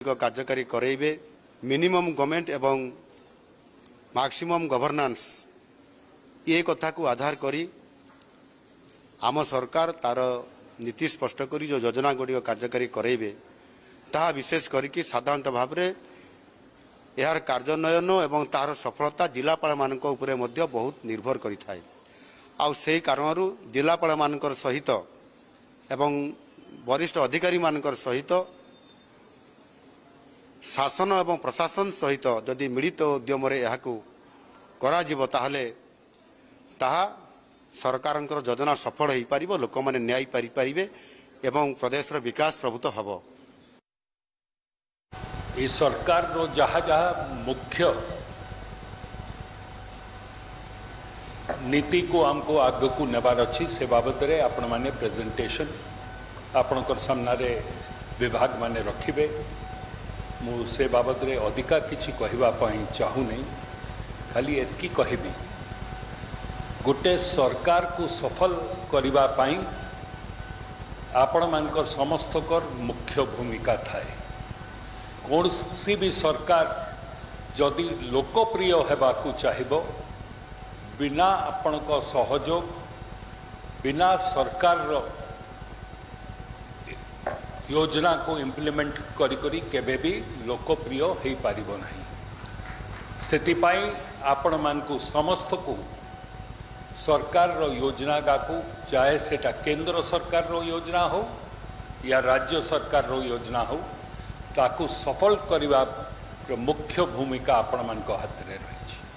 କାର୍ଯ୍ୟକାରୀ କରାଇବେ। Minimum government ଏବଂ ମାକ୍ସିମମ୍ ଗଭର୍ଣ୍ଣାନ୍ସ ଏ କଥାକୁ ଆଧାର କରି ଆମ ସରକାର ତାର ନୀତି ସ୍ପଷ୍ଟ କରି ଯେଉଁ ଯୋଜନା ଗୁଡ଼ିକ କାର୍ଯ୍ୟକାରୀ କରାଇବେ ତାହା ବିଶେଷ କରିକି ସାଧାରଣତଃ ଭାବରେ ଏହାର କାର୍ଯ୍ୟାନ୍ୱୟନ ଏବଂ ତାହାର ସଫଳତା ଜିଲ୍ଲାପାଳମାନଙ୍କ ଉପରେ ମଧ୍ୟ ବହୁତ ନିର୍ଭର କରିଥାଏ। ଆଉ ସେହି କାରଣରୁ ଜିଲ୍ଲାପାଳମାନଙ୍କର ସହିତ ଏବଂ ବରିଷ୍ଠ ଅଧିକାରୀମାନଙ୍କର ସହିତ ଶାସନ ଏବଂ ପ୍ରଶାସନ ସହିତ ଯଦି ମିଳିତ ଉଦ୍ୟମରେ ଏହାକୁ କରାଯିବ ତାହେଲେ ତାହା ସରକାରଙ୍କର ଯୋଜନା ସଫଳ ହୋଇପାରିବ, ଲୋକମାନେ ନ୍ୟାୟ ପାଇପାରିବେ ଏବଂ ପ୍ରଦେଶର ବିକାଶ ପ୍ରଭୂତ ହେବ। ଏ ସରକାରର ଯାହା ଯାହା ମୁଖ୍ୟ नीति को आमको आग को नेबार अच्छी से बाबद रे आपण माने प्रेजेंटेशन आपणकर सामने विभाग माने रखिबे। मु से बाबद रे अधिका किछि कहबा पई चाहू नहीं, खाली एतकी कहबी गोटे सरकार को सफल करबा पई आपण मानकर समस्तकर मुख्य भूमिका थाए। कौन सी भी सरकार जदि लोकप्रिय हेबाकू चाहिबो बिना आपण सहयोग बिना सरकार योजना को इम्प्लीमेंट करी केबे भी लोकप्रिय हो पारिबो नहीं। सेतिपाई आपण मानकू समस्त को सरकार योजना गाकू चाहे सेटा केंद्र सरकार योजना हो या राज्य सरकार योजना हो ताकू सफल करबा मुख्य भूमिका आपण मान हाथ।